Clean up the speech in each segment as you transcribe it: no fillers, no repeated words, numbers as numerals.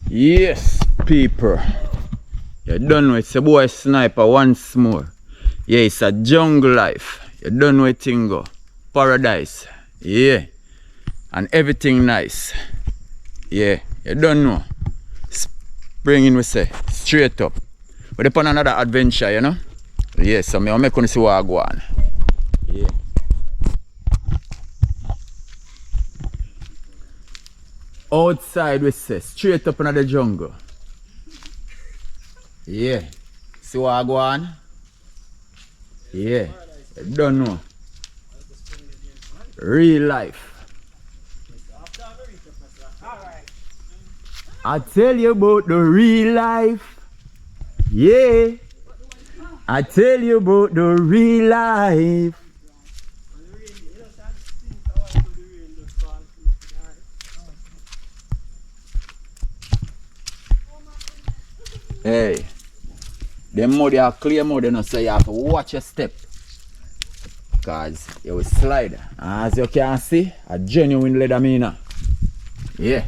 Yes, people. You don't know it's a boy sniper once more. Yeah, it's a jungle life. You don't know it go. Paradise. Yeah. And everything nice. Yeah, you don't know. Springing we say. Straight up. We're upon another adventure, you know? Yeah, so I'm going to see what I go on. Yeah. Outside we say, straight up in the jungle. Yeah. See what I go on? Yeah. You don't know. Real life. I tell you about the real life. Yeah. I tell you about the real life. Hey, them mud are clear mud, you know, so you have to watch your step. Because you will slide. As you can see, a genuine leather mina. Yeah.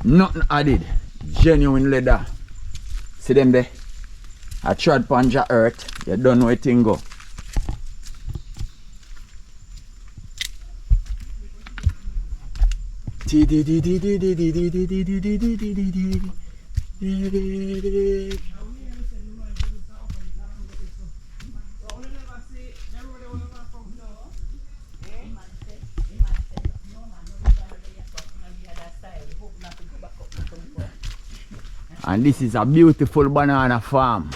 Nothing added. Genuine leather. See them there? I trod panja earth. You don't know where thing go. And this is a beautiful banana farm.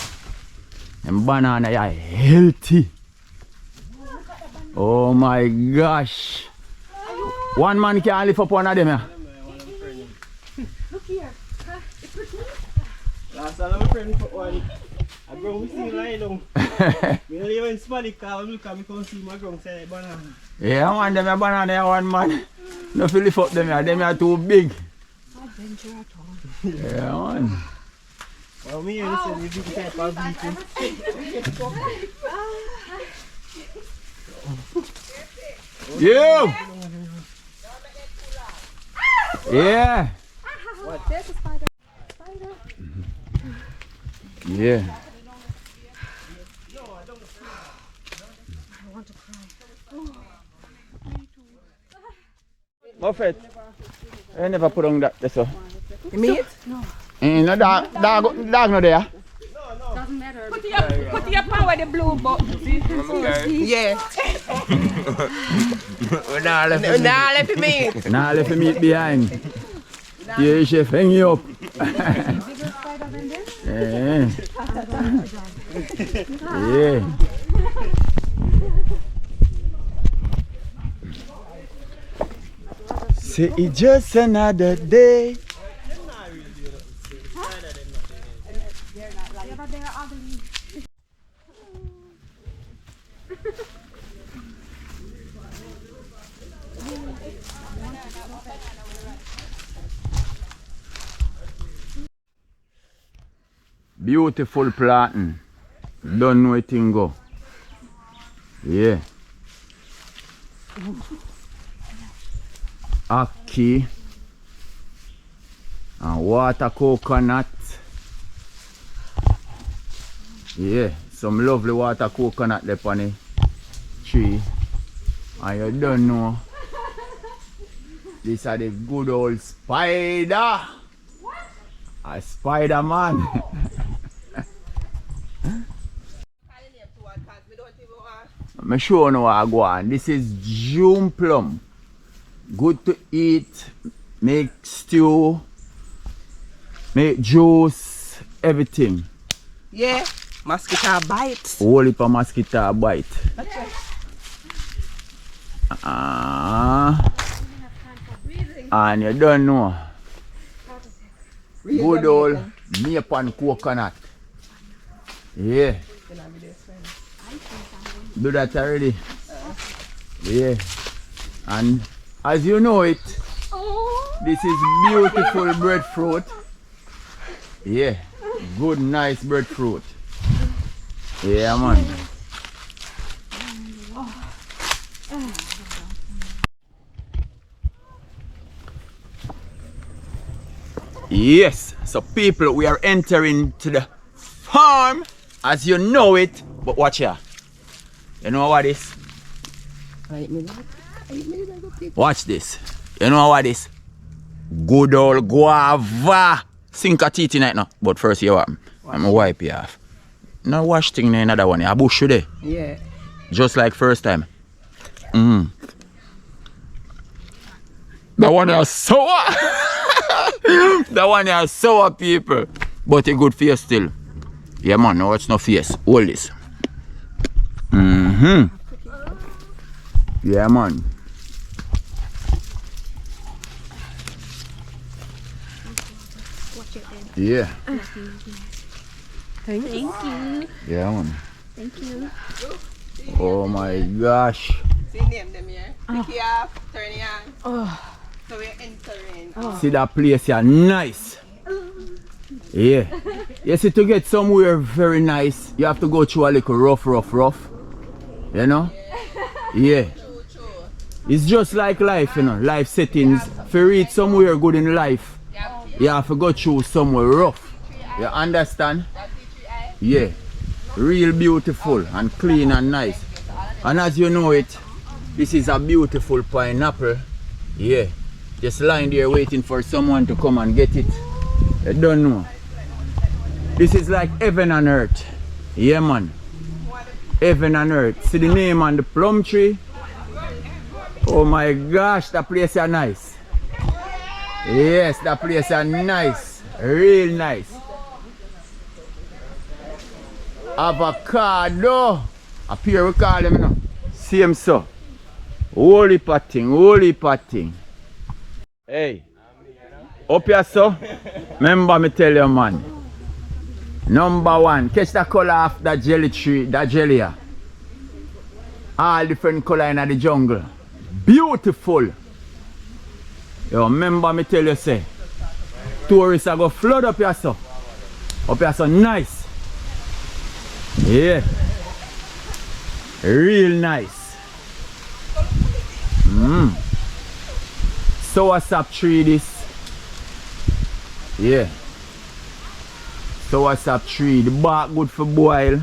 And banana are healthy. Oh my gosh. One man can lift up one of them. Yeah? Look here. Last time my friend put one. I grow we see line down. We don't even smell it because look at me come see my ground say banana. Yeah, one them a banana one man. No feel lift up them here. Them are too big. Adventure at all. Yeah man. Well me you say you big type of vehicle. You! Yeah! What? There's a spider. Spider. Yeah. I want to cry. Buffett, I never put on that so. You mean it? No. No dog no there. Doesn't matter. Put your power the blue button. Yeah. Nah, let me. Nah, left the meat behind. Yeah, chef, hang you up. Yeah. Yeah. Say it's just another day. Yeah, but they're ugly. Beautiful planting. Don't know it go. Yeah. Aki. And water coconut. Yeah. Some lovely water coconut there on the tree. And you don't know. These are the good old spider. What? A spider man. I'm sure you know what I go on. This is June plum. Good to eat. Make stew. Make juice. Everything. Yeah, mosquito bites. Whole heap of mosquito bite. Okay. And you don't know. Good old maple and coconut. Yeah. Do that already. Yeah. And as you know it, this is beautiful breadfruit. Yeah. Good, nice breadfruit. Yeah, man. Yes, so people, we are entering to the farm as you know it. But watch here. You know what this? Watch this. You know what this? Good old guava. Sink a teeth in it now. But first you what? I'm gonna wipe you off. No wash thing in another one. A bush today. Yeah. Just like first time. That one is sour. That one is sour, people. But a good face still. Yeah, man. No, it's no face. Hold this. Yeah, man. Yeah. Thank you. Yeah, man. Thank you. Oh my gosh. See name them here. Pick it up, turn it on. So we're entering. See that place here, nice. Yeah. You see, to get somewhere very nice, you have to go through a little rough. You know? Yeah. It's just like life, you know, life settings. If you reach somewhere good in life, you have to go through somewhere rough. You understand? Yeah. Real beautiful and clean and nice. And as you know it, this is a beautiful pineapple. Yeah. Just lying there waiting for someone to come and get it. You don't know. This is like heaven and earth. Yeah, man. Heaven and earth. See the name on the plum tree? Oh my gosh, that place is nice. Yes, that place is nice. Real nice. Avocado. Up here we call them, you know. Same so. Holy potting. Hey. Up here so. Remember me tell you, man. Number one, catch the color of that jelly tree, that jelly here. All different color in the jungle. Beautiful. Yo, remember me tell you, say, tourists are going to flood up here so. Up here so nice. Yeah. Real nice. Soursop tree this. Yeah. Soursop tree. The bark good for boil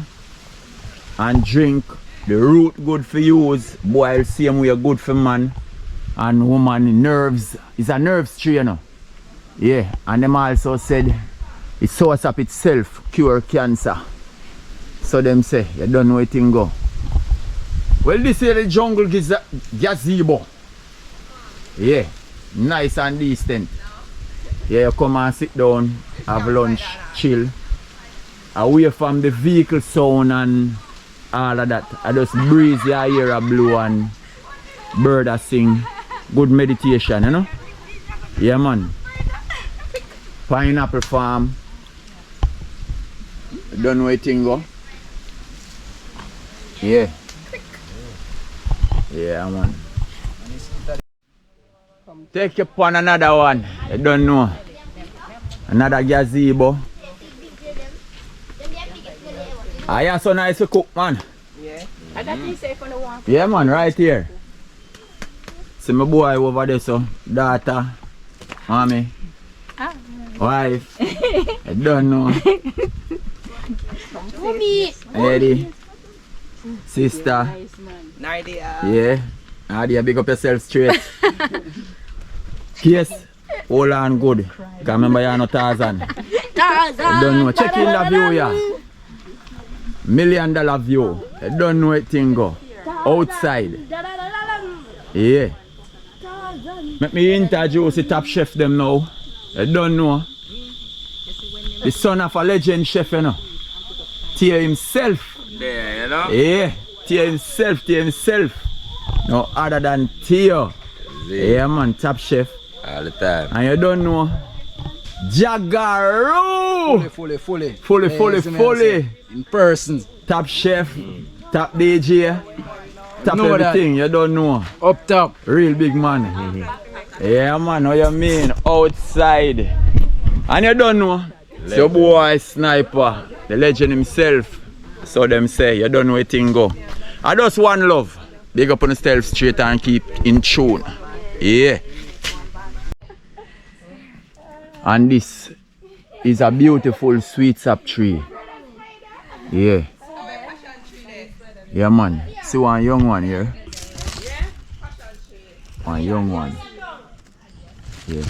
and drink. The root good for use. Boil same way good for man and woman. Nerves. It's a nerves tree, you know. Yeah. And them also said it's soursop itself cure cancer. So them say you don't know it thing go. Well, this is the jungle gazebo. Yeah. Nice and decent. Yeah, you come and sit down, have lunch, chill. Away from the vehicle sound and all of that. I just breeze your ear a blow and bird a sing. Good meditation, you know? Yeah, man. Pineapple farm. You don't know where thing go? Yeah. Yeah, man. Take you upon another one. You don't know. Another gazebo. Ah, yeah, so nice to cook, man. Yeah. And that is safe on the warm. Yeah, man, right here. See my boy over there, so. Daughter, mommy, wife. I don't know. Mommy. Lady, sister. Nadia. Yeah. Nadia, big up yourself straight. Yes. Hold on good. Cause remember you're not Tarzan. I don't know. Check in the view, yeah. $1 million view. I don't know what thing go. Outside. Yeah. Let me introduce the top chef them now. I don't know. The son of a legend chef, you know. Tia himself. There, you know? Yeah. Tia himself. No other than Tia. Yeah, man, top chef. All the time. And you don't know. Jagaro! Fully. In person. Top chef, top DJ, top Know everything, you don't know. Up top. Real big man. Yeah, man, what you mean? Outside. And you don't know. It's your boy Sniper, the legend himself. So them say, you don't know where thing go. I just one love. Big up on the stealth straight and keep in tune. Yeah. And this is a beautiful sweet sap tree. Yeah. Yeah, man. See one young one here. One young one. Yeah.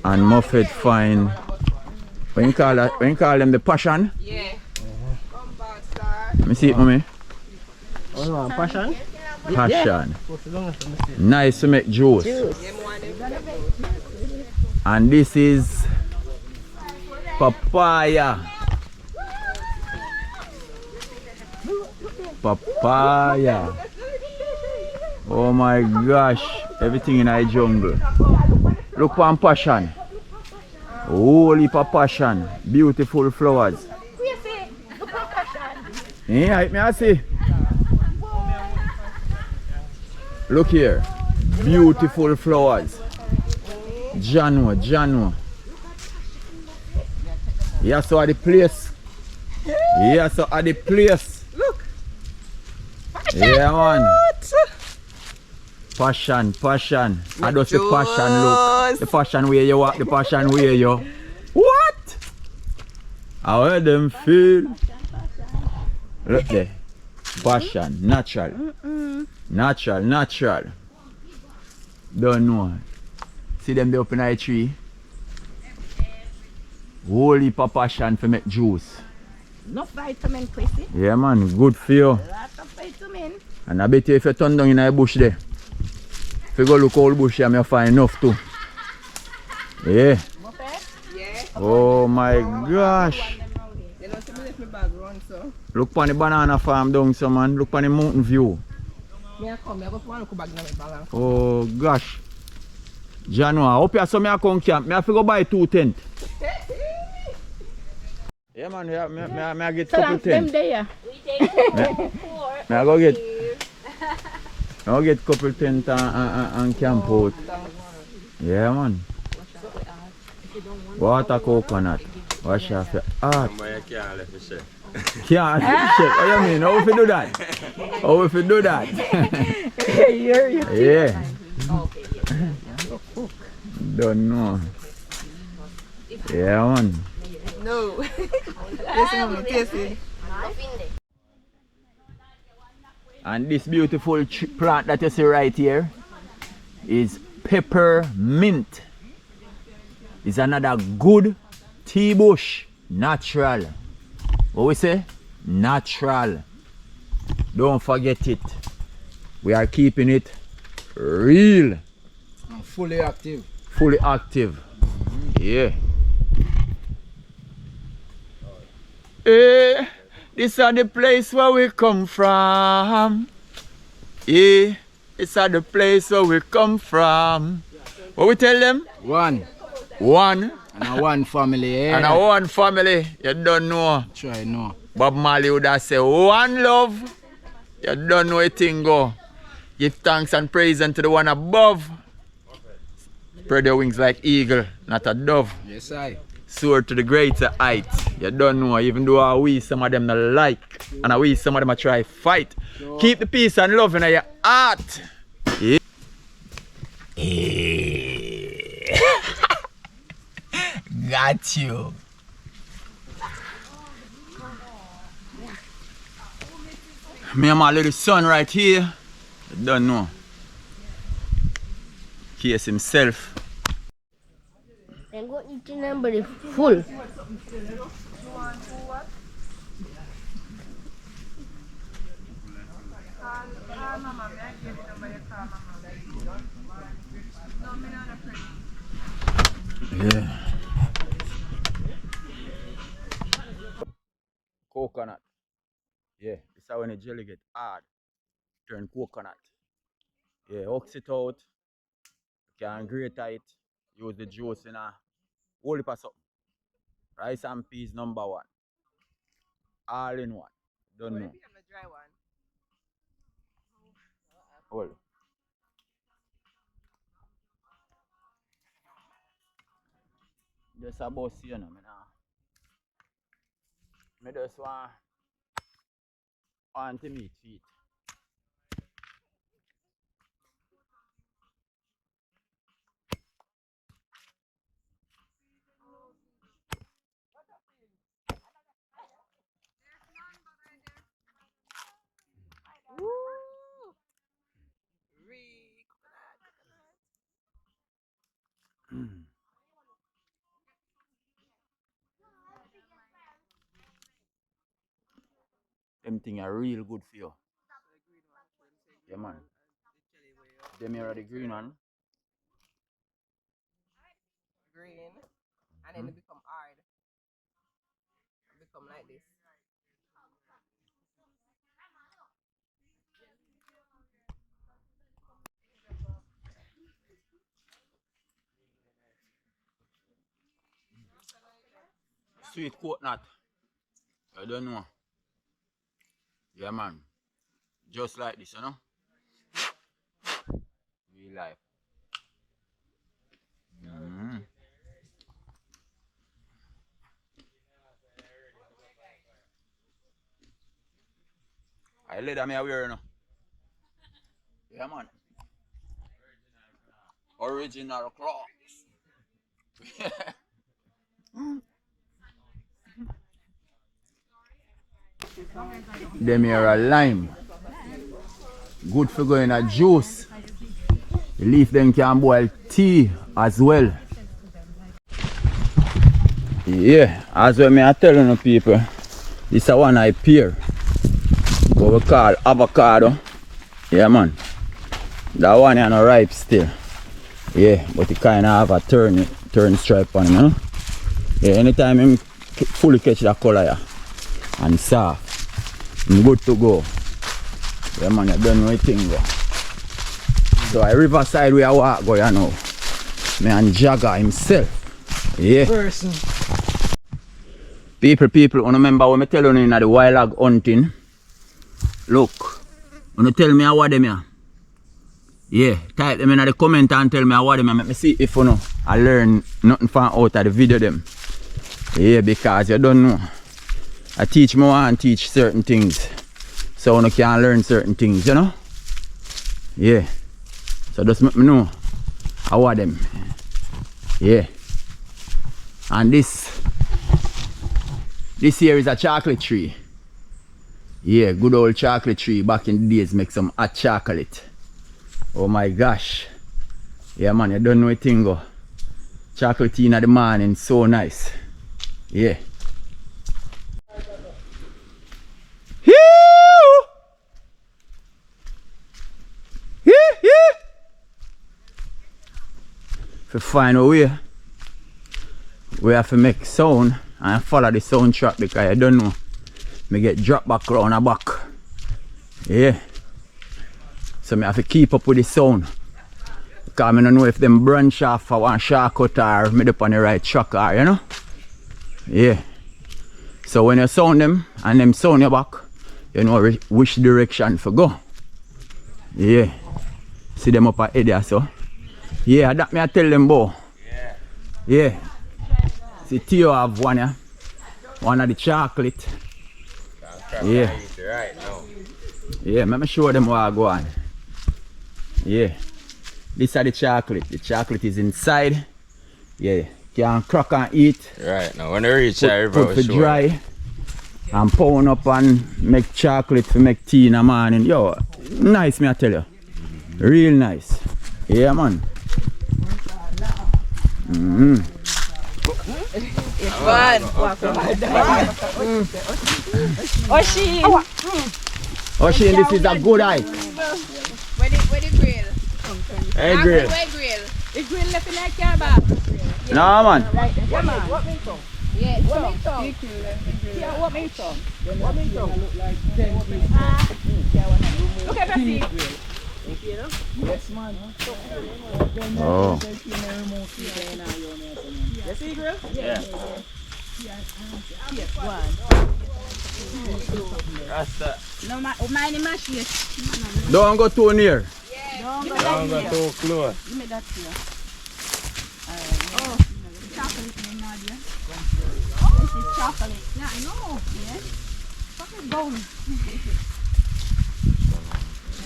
And Muffet find. When you call that, when you call them the passion? Yeah. Come back, sir. Let me see it, mommy. Oh, passion? Passion. Nice to make juice. And this is papaya. Papaya. Oh my gosh. Everything in our jungle. Look for passion. Holy passion. Beautiful flowers. Yeah, me I see. Look here. Beautiful flowers. Jano. Yeah, so at the place. Yeah, so at the place. Look. Yeah, man. Passion. I just the passion look. The passion where you walk, the passion where you. What? How heard them feel? Look there. Passion, natural. Natural. Don't know. See them there up in the tree? Whole heap of passion for make juice. No vitamin, Chrissy. Yeah, man, good for you. Lots of vitamin. And I bet you if you turn down in the bush there, if you go look all bush here, you find enough too. Yeah. Yeah. Oh my gosh. You know, see me let me bag run, so. Look on the banana farm down so man. Look on the mountain view. Me I come, I go for one bag in my bag. Oh gosh. January, up here so me I come camp. Me have to go buy 2 tents. Yeah man, me I get couple Them tents. there. Me I go get couple tents and camp out. Yeah man. Water coconut. Wash off your heart. Can't let me share. Can't shit. What you mean? How if you do that? How if you do that? Yeah. Don't know. Yeah man. No. Listen, mommy, taste it. And this beautiful plant that you see right here is peppermint. It's another good tea bush. Natural. What we say? Natural. Don't forget it. We are keeping it real. Fully active. Fully active. Yeah. Eh, this are the place where we come from. Yeah, it's at the place where we come from. What we tell them? One. One. And a one family, eh? And a one family. You don't know. Try no. Bob Marley would have said one love. You don't know a thing go. Give thanks and praise unto the one above. Spread your wings like eagle, not a dove. Yes, I. Soar to the greater height. You don't know, even though we some of them not like, and we some of them a try fight. No. Keep the peace and love in your heart. Yeah. Got you. Me and my little son right here. You don't know. Case himself. I'm going to eat the number full. Yeah. Coconut. Yeah, this is when the jelly get hard. Turn coconut. Yeah, ox it out. You can grate it. Use the juice in a whole heap of something. Rice and peas #1. All in one. Don't know. Hold. Just a bus, you know, I just want to meet feet. thing are real good for you. Yeah, man. Them here are the green one. Green. And then it become hard. It become like this. Sweet coconut. I don't know. Yeah, man. Just like this, you know? Real life. I leather me wear, you know? Yeah, man. Original clocks. Them here are lime. Good for going a juice. The leaf then can boil tea as well. Yeah, as well me I tell you people, this is one I pear. What we call avocado. Yeah, man. That one is not ripe still. Yeah, but it kind of have a turn stripe on it, you know? Yeah, anytime I fully catch that color, yeah, and soft, I'm good to go. Yeah, man, I don't know anything go. So I riverside where I walk go, you know. Me and Jagger himself. Yeah. Person. People, you remember when I tell you in the wild hog hunting? Look, when you tell me what them here. Yeah, type them in the comment and tell me what them here. Let me see if you know I learn nothing from out of the video them. Yeah, because you don't know. I teach me and teach certain things. So you can learn certain things, you know? Yeah. So just let me know I want them. Yeah. And this here is a chocolate tree. Yeah, good old chocolate tree back in the days make some hot chocolate. Oh my gosh. Yeah, man, you don't know a thing go. Chocolate in the morning, so nice. Yeah. To find a way, we have to make sound and follow the sound track because I don't know. Me get dropped back around the back. Yeah. So me have to keep up with the sound. Because I don't know if them branch off for one shortcut or me up on the right track or, you know? Yeah. So when you sound them and them sound your back, you know which direction to go. Yeah. See them up ahead there, so. Yeah, that me I tell them boy. Yeah. Yeah. See Theo have one, yeah. One of the chocolate. Yeah. Right now. Yeah, let me show them what I go on. Yeah. This is the chocolate. The chocolate is inside. Yeah. Can crack and eat. Right now, when they reach the river, put for dry. And pound up and make chocolate to make tea in the morning. Yo, nice me I tell you. Real nice. Yeah, man. It's fun. Oshi. Oshi, this is a good hike. Where the grill? Hey, grill. Where grill? The grill left in that car back. No, man. Yeah, man. What meat tongue? Yeah, what meat tongue? Yeah, what meat tongue? What meat tongue? Look at that feet. Yes, man. Oh. You see grill? Yeah. Rasta. No, mind the mash yet. Don't go too near. Don't Don't go too close. Give me that here. Oh, chocolate, Nadia. This is chocolate. Yeah, I know. Yes. Chocolate bone.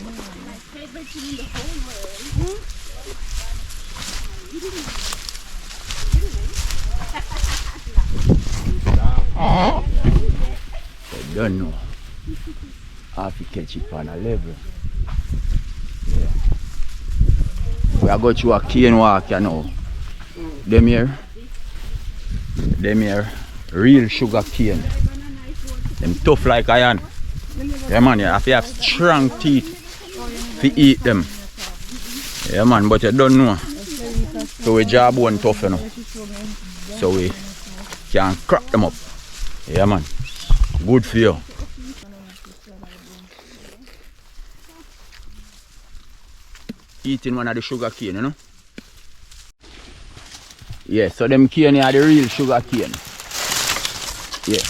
My favorite thing in the whole world. I don't know. I have to catch it on a level. Yeah. We are going to a cane walk, you know. Them here, real sugar cane. Them tough like iron. Yeah, man, you have to have strong teeth to eat them. Yeah, man, but you don't know. So we jawbone tough, you know. So we can crack them up. Yeah, man. Good for you. Eating one of the sugar cane, you know. Yeah, so them cane are the real sugar cane. Yeah.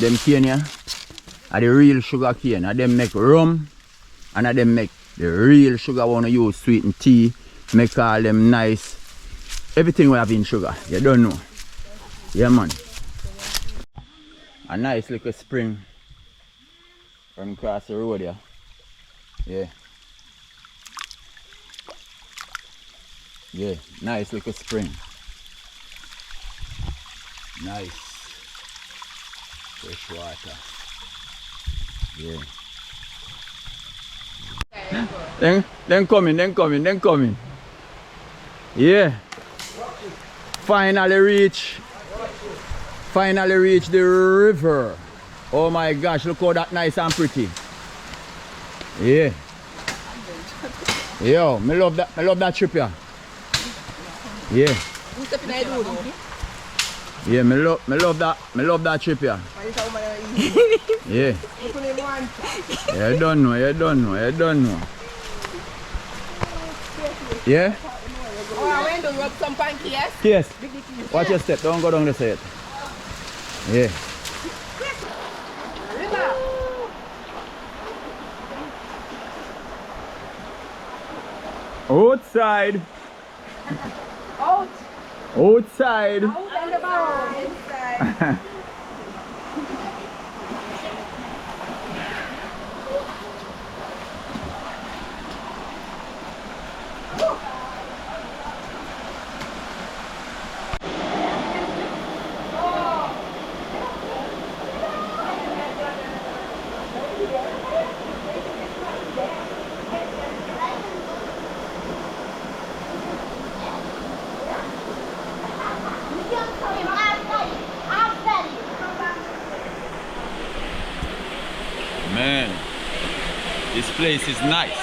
Them cane here are the real sugar cane. And them make rum and them make the real sugar wanna use sweeten tea, make all them nice. Everything we have in sugar. You don't know. Yeah, man. A nice little spring from across the road here. Yeah. Yeah, nice little spring. Nice. Fresh water. Yeah. Then coming. Yeah. Finally reach the river. Oh my gosh, look how that nice and pretty. Yeah. Yo, me love that trip here. Yeah. Yeah, me love that trip here. Yeah. You don't know. Yeah? Oh, I went to rub some pancakes. Yes. Watch your step, don't go down the side. Yeah. Outside. Outside. Man, this place is nice.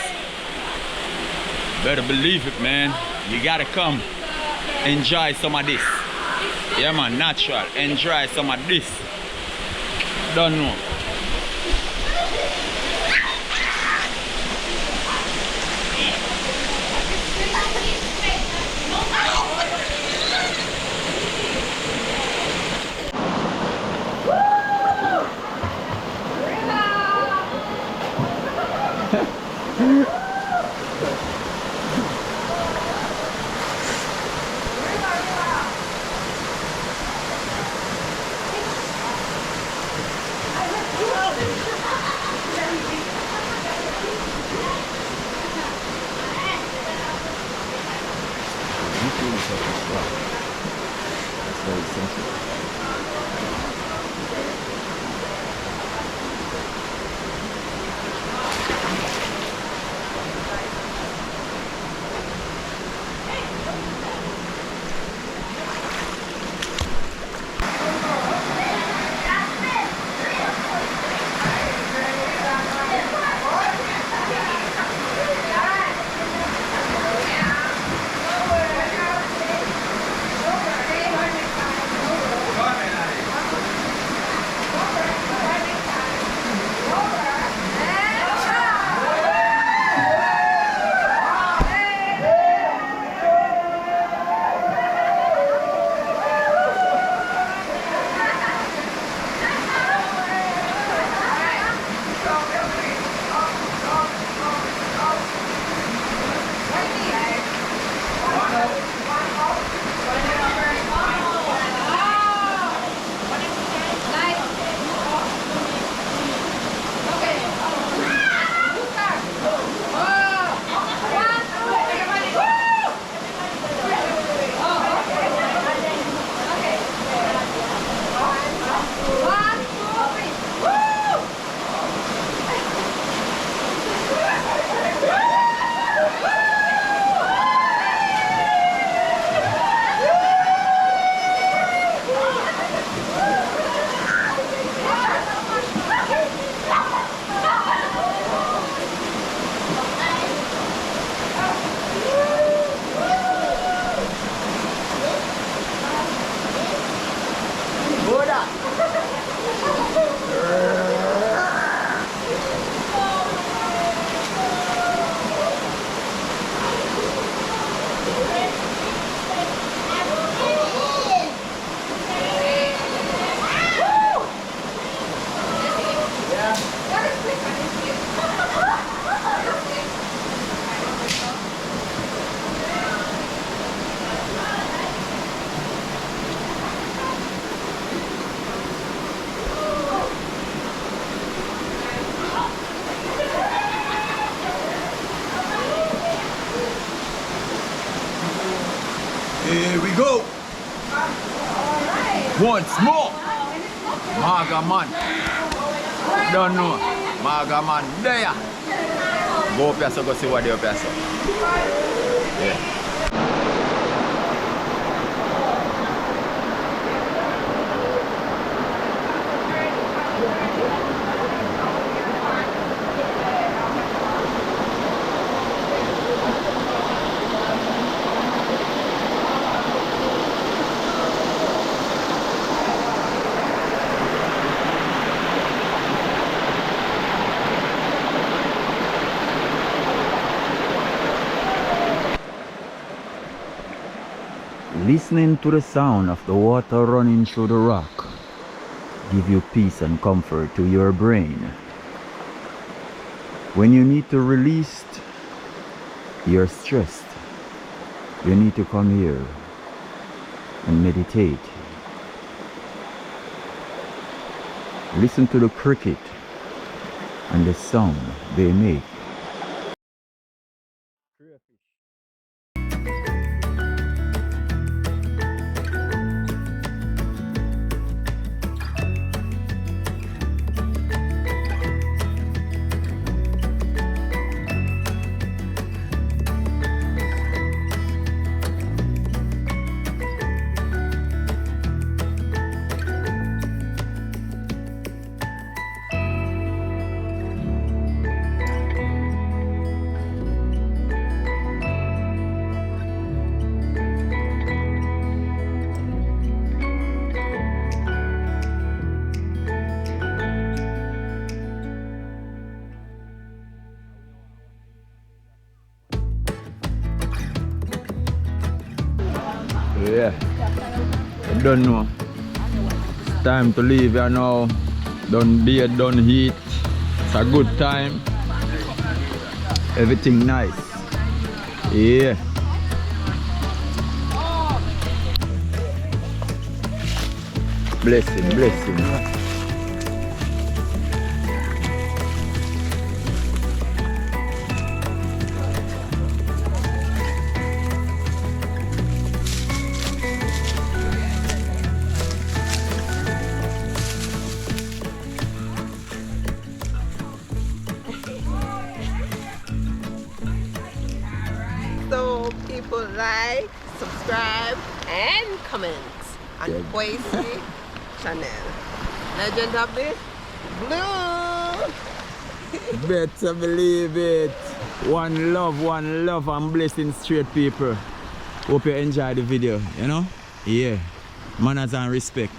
Better believe it, man. You gotta come enjoy some of this. Yeah, man, natural. Enjoy some of this. Don't know. go. Once more. Maga man. Don't know. Maga man there. Go up here so go see what they up here so. Yeah. Listening to the sound of the water running through the rock give you peace and comfort to your brain. When you need to release your stress, you need to come here and meditate. Listen to the cricket and the sound they make. Yeah, I don't know. It's time to leave here now. Done beer, done heat. It's a good time. Everything nice. Yeah. Blessing, blessing. So people like, subscribe, and comment on Yeah. Boise channel. Legend of the Blue. Better believe it. One love and blessing straight people. Hope you enjoy the video, you know? Yeah. Manners and respect.